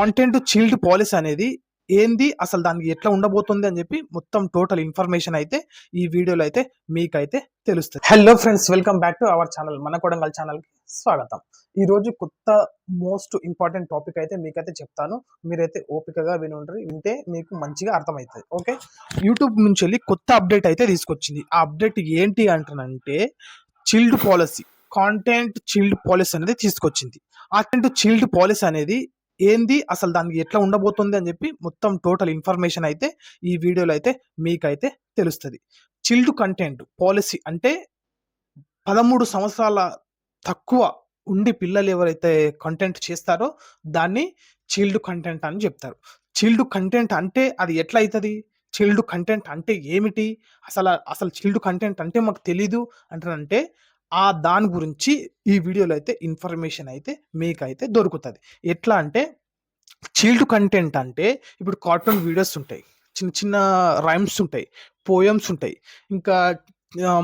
Content chilled policy అనేది ఏంది, అసలు దానికి ఎట్లా ఉండబోతుంది అని చెప్పి మొత్తం టోటల్ ఇన్ఫర్మేషన్ అయితే ఈ వీడియోలో అయితే మీకైతే తెలుస్తుంది. Hello friends, welcome back to our channel, మన కొడంగల్ ఛానల్కి స్వాగతం. ఈ రోజు కొత్త మోస్ట్ ఇంపార్టెంట్ టాపిక్ అయితే మీకైతే చెప్తాను. మీరైతే ఓపికగా వింటే మీకు మంచిగా అర్థమవుతుంది. ఓకే, యూట్యూబ్ నుంచి వెళ్ళి కొత్త అప్డేట్ అయితే తీసుకొచ్చింది. ఆ అప్డేట్ ఏంటి అంటానంటే child policy, content child policy అనేది తీసుకొచ్చింది. ఆ చీల్డ్ పాలసీ అనేది ఏంది, అసలు దానికి ఎట్లా ఉండబోతుంది అని చెప్పి మొత్తం టోటల్ ఇన్ఫర్మేషన్ అయితే ఈ వీడియోలో అయితే మీకైతే తెలుస్తుంది. చిల్డ్ కంటెంట్ పాలసీ అంటే 13 సంవత్సరాల తక్కువ ఉండి పిల్లలు ఎవరైతే కంటెంట్ చేస్తారో దాన్ని చీల్డ్ కంటెంట్ అని చెప్తారు. చీల్డ్ కంటెంట్ అంటే అది ఎట్లా అవుతుంది, చీల్డ్ కంటెంట్ అంటే ఏమిటి, అసలు చీల్డ్ కంటెంట్ అంటే మాకు తెలీదు అంటారంటే ఆ దాని గురించి ఈ వీడియోలో అయితే ఇన్ఫర్మేషన్ అయితే మీకైతే దొరుకుతుంది. ఎట్లా అంటే చీల్డ్ కంటెంట్ అంటే ఇప్పుడు కార్టూన్ వీడియోస్ ఉంటాయి, చిన్న చిన్న రైమ్స్ ఉంటాయి, పోయమ్స్ ఉంటాయి, ఇంకా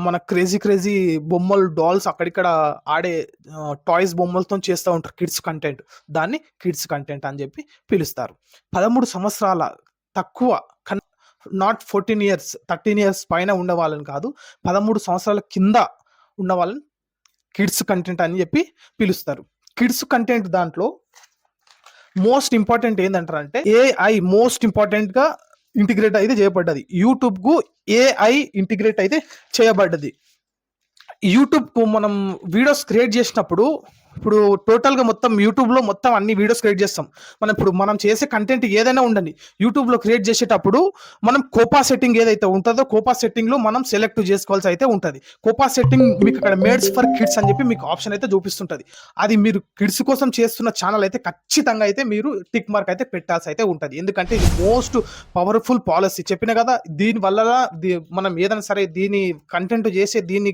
మన క్రేజీ బొమ్మలు, డాల్స్ అక్కడిక్కడ ఆడే టాయ్స్ బొమ్మలతో చేస్తూ ఉంటారు కిడ్స్ కంటెంట్. దాన్ని కిడ్స్ కంటెంట్ అని చెప్పి పిలుస్తారు. 13 సంవత్సరాల తక్కువ, నాట్ 14 ఇయర్స్ 13 ఇయర్స్ పైన ఉండే వాళ్ళని కాదు, 13 సంవత్సరాల కింద ఉన్న వాళ్ళని కిడ్స్ కంటెంట్ అని చెప్పి పిలుస్తారు. కిడ్స్ కంటెంట్ దాంట్లో మోస్ట్ ఇంపార్టెంట్ ఏంటంటారంటే ఏఐ మోస్ట్ ఇంపార్టెంట్ గా ఇంటిగ్రేట్ అయితే చేయబడ్డది. యూట్యూబ్ కు ఏఐ ఇంటిగ్రేట్ అయితే చేయబడ్డది. యూట్యూబ్ కు మనం వీడియోస్ క్రియేట్ చేసినప్పుడు, ఇప్పుడు టోటల్గా మొత్తం యూట్యూబ్లో మొత్తం అన్ని వీడియోస్ క్రియేట్ చేస్తాం. మనం చేసే కంటెంట్ ఏదైనా ఉండండి, యూట్యూబ్లో క్రియేట్ చేసేటప్పుడు మనం కోపా సెట్టింగ్ ఏదైతే ఉంటుందో కోపా సెట్టింగ్లో మనం సెలెక్ట్ చేసుకోవాల్సి అయితే ఉంటుంది. కోపా సెట్టింగ్ మీకు అక్కడ మేడ్స్ ఫర్ కిడ్స్ అని చెప్పి మీకు ఆప్షన్ అయితే చూపిస్తుంటుంది. అది మీరు కిడ్స్ కోసం చేస్తున్న ఛానల్ అయితే ఖచ్చితంగా అయితే మీరు టిక్ మార్క్ అయితే పెట్టాల్సి అయితే ఉంటుంది. ఎందుకంటే ఇది మోస్ట్ పవర్ఫుల్ పాలసీ. చెప్పిన కదా, దీనివల్ల మనం ఏదైనా సరే దీని కంటెంట్ చేసే దీని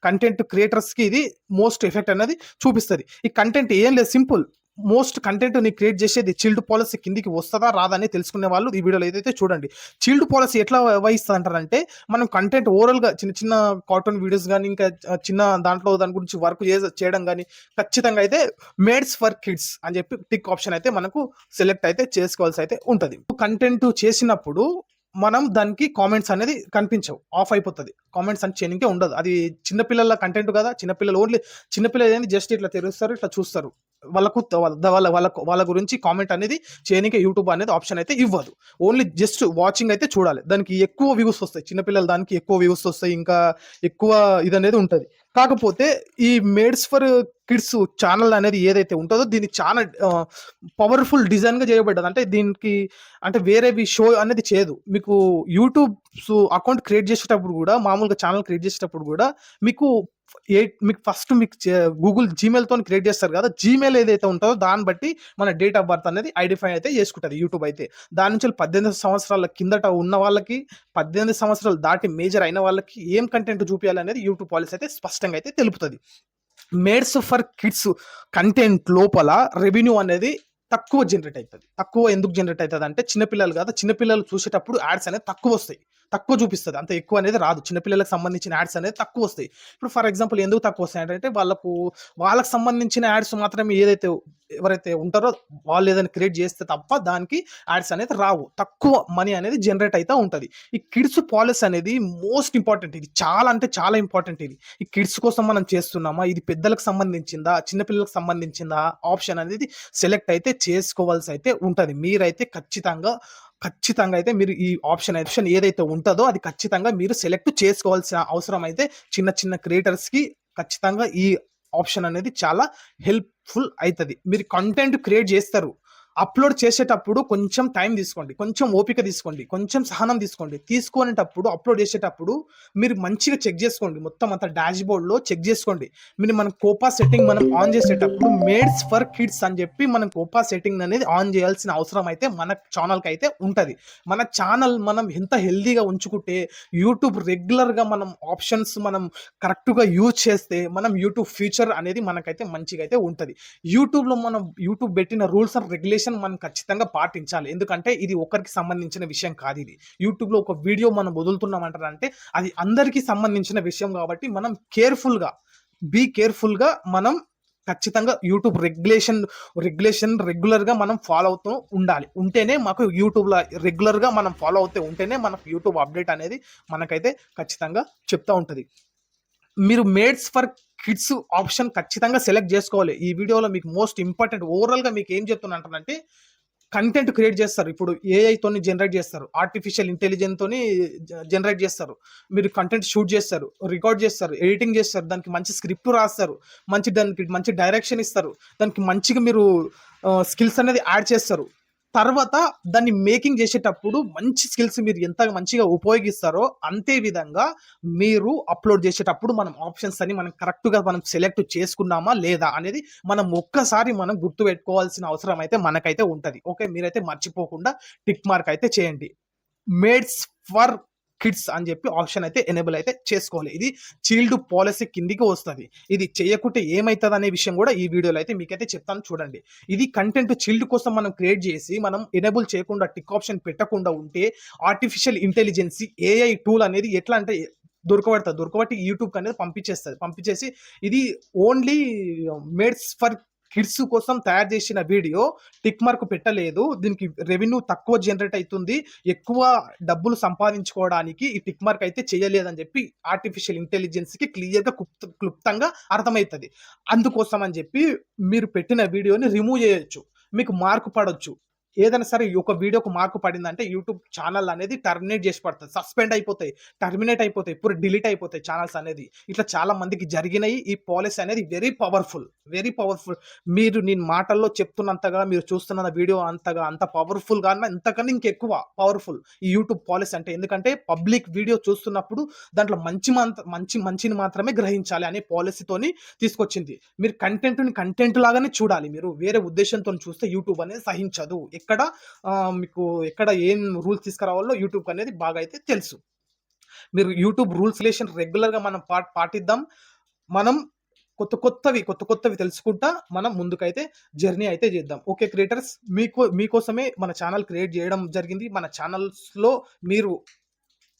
కంటెంట్ క్రియేటర్స్కి ఇది మోస్ట్ ఎఫెక్ట్ అనేది చూపిస్తుంది. ఈ కంటెంట్ ఏం లేదు, సింపుల్. మోస్ట్ కంటెంట్ ని క్రియేట్ చేసేది చీల్డ్ పాలసీ కిందికి వస్తుందా రాదా అని తెలుసుకునే వాళ్ళు ఈ వీడియోలో ఏదైతే చూడండి. చీల్డ్ పాలసీ ఎట్లా వహిస్తుంది అంటారంటే, మనం కంటెంట్ ఓవరాల్ గా చిన్న చిన్న కార్టూన్ వీడియోస్ కానీ ఇంకా చిన్న దాంట్లో దాని గురించి వర్క్ చేయడం కానీ ఖచ్చితంగా అయితే మేడ్స్ ఫర్ కిడ్స్ అని చెప్పి టిక్ ఆప్షన్ అయితే మనకు సెలెక్ట్ అయితే చేసుకోవాల్సి అయితే ఉంటుంది. కంటెంట్ చేసినప్పుడు మనం దానికి కామెంట్స్ అనేది కనిపించవు, ఆఫ్ అయిపోతుంది. కామెంట్స్ అని చేయనికే ఉండదు. అది చిన్నపిల్లల కంటెంట్ కదా, చిన్నపిల్లలు ఓన్లీ చిన్నపిల్లలు ఏంది జస్ట్ ఇట్లా తెరుస్తారు, ఇట్లా చూస్తారు. వాళ్ళ గురించి కామెంట్ అనేది చేయనికే యూట్యూబ్ అనేది ఆప్షన్ అయితే ఇవ్వదు. ఓన్లీ జస్ట్ వాచింగ్ అయితే చూడాలి. దానికి ఎక్కువ వ్యూస్ వస్తాయి, చిన్నపిల్లలు దానికి ఎక్కువ వ్యూస్ వస్తాయి, ఇంకా ఎక్కువ ఇది అనేది ఉంటుంది. కాకపోతే ఈ మేడ్స్ ఫర్ కిడ్స్ ఛానల్ అనేది ఏదైతే ఉంటుందో దీన్ని చాలా పవర్ఫుల్ డిజైన్ గా చేయబడ్డది. అంటే దీనికి అంటే వేరేవి షో అనేది చేయదు. మీకు యూట్యూబ్ అకౌంట్ క్రియేట్ చేసేటప్పుడు కూడా, మామూలుగా ఛానల్ క్రియేట్ చేసేటప్పుడు కూడా మీకు ఫస్ట్ మీకు గూగుల్ జీమెయిల్ తో క్రియేట్ చేస్తారు కదా, జీమెయిల్ ఏదైతే ఉంటుందో దాన్ని బట్టి మన డేట్ ఆఫ్ బర్త్ అనేది ఐడెంటిఫై అయితే చేసుకుంటుంది యూట్యూబ్ అయితే. దాని నుంచి 18 సంవత్సరాల కిందట ఉన్న వాళ్ళకి, 18 సంవత్సరాలు దాటి మేజర్ అయిన వాళ్ళకి ఏం కంటెంట్ చూపించాలి అనేది యూట్యూబ్ పాలసీ అయితే స్పష్టంగా అయితే తెలుపుతుంది. మేడ్స్ ఫర్ కిడ్స్ కంటెంట్ లోపల రెవెన్యూ అనేది తక్కువ జనరేట్ అవుతుంది. తక్కువ ఎందుకు జనరేట్ అవుతుంది అంటే, చిన్నపిల్లలు కదా, చిన్నపిల్లలు చూసేటప్పుడు యాడ్స్ అనేది తక్కువ వస్తాయి, తక్కువ చూపిస్తుంది, అంత ఎక్కువ అనేది రాదు. చిన్నపిల్లలకు సంబంధించిన యాడ్స్ అనేది తక్కువ వస్తాయి. ఇప్పుడు ఫర్ ఎగ్జాంపుల్ ఎందుకు తక్కువ వస్తాయి అంటే, వాళ్ళకి సంబంధించిన యాడ్స్ మాత్రమే ఎవరైతే ఉంటారో వాళ్ళు ఏదైనా క్రియేట్ చేస్తే తప్ప దానికి యాడ్స్ అనేది రావు, తక్కువ మనీ అనేది జనరేట్ అయితే ఉంటుంది. ఈ కిడ్స్ పాలసీ అనేది మోస్ట్ ఇంపార్టెంట్. ఇది చాలా అంటే చాలా ఇంపార్టెంట్. ఇది కిడ్స్ కోసం మనం చేస్తున్నామా, ఇది పెద్దలకు సంబంధించిందా, చిన్నపిల్లలకు సంబంధించిందా ఆప్షన్ అనేది సెలెక్ట్ అయితే చేసుకోవాల్సి అయితే ఉంటుంది. మీరైతే ఖచ్చితంగా అయితే మీరు ఈ ఆప్షన్ ఏదైతే ఉంటుందో అది ఖచ్చితంగా మీరు సెలెక్ట్ చేసుకోవాల్సిన అవసరం అయితే చిన్న క్రియేటర్స్ కి ఖచ్చితంగా ఈ ఆప్షన్ అనేది చాలా హెల్ప్ఫుల్ అవుతుంది. మీరు కంటెంట్ క్రియేట్ చేస్తారు, అప్లోడ్ చేసేటప్పుడు కొంచెం టైం తీసుకోండి, కొంచెం ఓపిక తీసుకోండి, కొంచెం సహనం తీసుకునేటప్పుడు అప్లోడ్ చేసేటప్పుడు మీరు మంచిగా చెక్ చేసుకోండి. మొత్తం అంతా డాష్ బోర్డ్లో చెక్ చేసుకోండి. మనం కోపా సెట్టింగ్ మనం ఆన్ చేసేటప్పుడు మేడ్స్ ఫర్ కిడ్స్ అని చెప్పి మనం కోపా సెట్టింగ్ అనేది ఆన్ చేయాల్సిన అవసరం అయితే మన ఛానల్కి అయితే ఉంటుంది. మన ఛానల్ మనం ఎంత హెల్దీగా ఉంచుకుంటే, యూట్యూబ్ రెగ్యులర్గా మనం ఆప్షన్స్ మనం కరెక్ట్గా యూజ్ చేస్తే మనం యూట్యూబ్ ఫ్యూచర్ అనేది మనకైతే మంచిగా అయితే ఉంటుంది. యూట్యూబ్లో మనం యూట్యూబ్ పెట్టిన రూల్స్ అండ్ రెగ్యులేషన్ మనం ఖచ్చితంగా పాటించాలి. ఎందుకంటే ఇది ఒకరికి సంబంధించిన విషయం కాదు. ఇది యూట్యూబ్లో ఒక వీడియో మనం వదులుతున్నామంటారంటే అది అందరికీ సంబంధించిన విషయం కాబట్టి మనం కేర్ఫుల్గా మనం ఖచ్చితంగా యూట్యూబ్ రెగ్యులేషన్ రెగ్యులర్గా మనం ఫాలో అవుతూ ఉండాలి. ఉంటేనే మాకు యూట్యూబ్లో రెగ్యులర్గా మనం ఫాలో అవుతూ ఉంటేనే మనకు యూట్యూబ్ అప్డేట్ అనేది మనకైతే ఖచ్చితంగా చెప్తా ఉంటుంది. మీరు మేడ్స్ ఫర్ కిడ్స్ ఆప్షన్ ఖచ్చితంగా సెలెక్ట్ చేసుకోవాలి. ఈ వీడియోలో మీకు మోస్ట్ ఇంపార్టెంట్ ఓవరాల్గా మీకు ఏం చెప్తున్నానంటే, కంటెంట్ క్రియేట్ చేస్తారు. ఇప్పుడు ఏఐతోని జనరేట్ చేస్తారు, ఆర్టిఫిషియల్ ఇంటెలిజెన్స్ తోని జనరేట్ చేస్తారు. మీరు కంటెంట్ షూట్ చేస్తారు, రికార్డ్ చేస్తారు, ఎడిటింగ్ చేస్తారు, దానికి మంచి స్క్రిప్ట్ రాస్తారు, దానికి మంచి డైరెక్షన్ ఇస్తారు, దానికి మంచిగా మీరు స్కిల్స్ అనేది యాడ్ చేస్తారు. తర్వాత దాన్ని మేకింగ్ చేసేటప్పుడు మంచి స్కిల్స్ మీరు ఎంత మంచిగా ఉపయోగిస్తారో అంతే విధంగా మీరు అప్లోడ్ చేసేటప్పుడు మనం ఆప్షన్స్ అని మనం కరెక్ట్గా మనం సెలెక్ట్ చేసుకున్నామా లేదా అనేది మనం ఒక్కసారి మనం గుర్తుపెట్టుకోవాల్సిన అవసరం అయితే మనకైతే ఉంటుంది. ఓకే, మీరైతే మర్చిపోకుండా టిక్ మార్క్ అయితే చేయండి. మేడ్స్ ఫర్ కిడ్స్ అని చెప్పి ఆప్షన్ అయితే ఎనేబుల్ అయితే చేసుకోవాలి. ఇది చైల్డ్ పాలసీ కిందికి వస్తుంది. ఇది చేయకుంటే ఏమవుతుంది అనే విషయం కూడా ఈ వీడియోలో అయితే మీకైతే చెప్తాను చూడండి. ఇది కంటెంట్ చైల్డ్ కోసం మనం క్రియేట్ చేసి మనం ఎనేబుల్ చేయకుండా టిక్ ఆప్షన్ పెట్టకుండా ఉంటే ఆర్టిఫిషియల్ ఇంటెలిజెన్స్ ఏఐ టూల్ అనేది ఎట్లా అంటే దొరకబట్టి యూట్యూబ్ అనేది పంపించేసి ఇది ఓన్లీ మేడ్స్ ఫర్ కిడ్స్ కోసం తయారు చేసిన వీడియో, టిక్ మార్క్ పెట్టలేదు, దీనికి రెవెన్యూ తక్కువ జనరేట్ అవుతుంది, ఎక్కువ డబ్బులు సంపాదించుకోవడానికి ఈ టిక్ మార్క్ అయితే చేయలేదని చెప్పి ఆర్టిఫిషియల్ ఇంటెలిజెన్స్కి క్లియర్గా క్లుప్తంగా అర్థమవుతుంది. అందుకోసం అని చెప్పి మీరు పెట్టిన వీడియోని రిమూవ్ చేయొచ్చు, మీకు మార్కు పడవచ్చు. ఏదైనా సరే ఒక వీడియోకి మార్కు పడిందంటే యూట్యూబ్ ఛానల్ అనేది టర్మినేట్ చేసి పడుతుంది, సస్పెండ్ అయిపోతాయి, టర్మినేట్ అయిపోతాయి, ఇప్పుడు డిలీట్ అయిపోతాయి ఛానల్స్ అనేది. ఇట్లా చాలా మందికి జరిగినాయి. ఈ పాలసీ అనేది వెరీ పవర్ఫుల్. మీరు నేను మాటల్లో చెప్తున్నంతగా మీరు చూస్తున్న వీడియో అంత పవర్ఫుల్ గా ఇంతకన్నా ఇంకెక్కువ పవర్ఫుల్ ఈ యూట్యూబ్ పాలసీ అంటే. ఎందుకంటే పబ్లిక్ వీడియో చూస్తున్నప్పుడు దాంట్లో మంచిని మాత్రమే గ్రహించాలి అనే పాలసీతోని తీసుకొచ్చింది. మీరు కంటెంట్ లాగానే చూడాలి. మీరు వేరే ఉద్దేశంతో చూస్తే యూట్యూబ్ అనేది సహించదు. మీకు ఎక్కడ ఏం రూల్స్ తీసుకురావాలో యూట్యూబ్ అనేది బాగా అయితే తెలుసు. మీరు యూట్యూబ్ రూల్స్ రెగ్యులర్ గా మనం పాటిద్దాం. మనం కొత్త కొత్తవి తెలుసుకుంటా మనం ముందుకైతే జర్నీ అయితే చేద్దాం. ఓకే క్రియేటర్స్, మీకోసమే మన ఛానల్ క్రియేట్ చేయడం జరిగింది. మన ఛానల్స్లో మీరు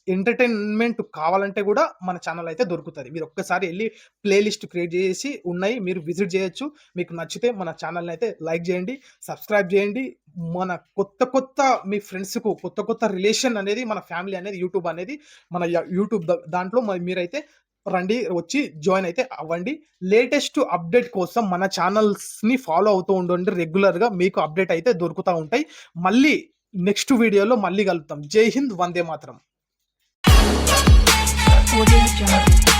ఎంటర్టైన్మెంట్ కావాలంటే కూడా మన ఛానల్ అయితే దొరుకుతుంది. మీరు ఒక్కసారి వెళ్ళి ప్లేలిస్ట్ క్రియేట్ చేసి ఉన్నాయి, మీరు విజిట్ చేయొచ్చు. మీకు నచ్చితే మన ఛానల్ని అయితే లైక్ చేయండి, సబ్స్క్రైబ్ చేయండి. మన కొత్త మీ ఫ్రెండ్స్కు కొత్త రిలేషన్ అనేది మన ఫ్యామిలీ అనేది యూట్యూబ్ అనేది మన యూట్యూబ్ దాంట్లో మీరైతే రండి, వచ్చి జాయిన్ అయితే అవ్వండి. లేటెస్ట్ అప్డేట్ కోసం మన ఛానల్స్ని ఫాలో అవుతూ ఉండండి. రెగ్యులర్గా మీకు అప్డేట్ అయితే దొరుకుతూ ఉంటాయి. మళ్ళీ నెక్స్ట్ వీడియోలో మళ్ళీ కలుద్దాం. జై హింద్, వందే మాతరం. Audio Jungle.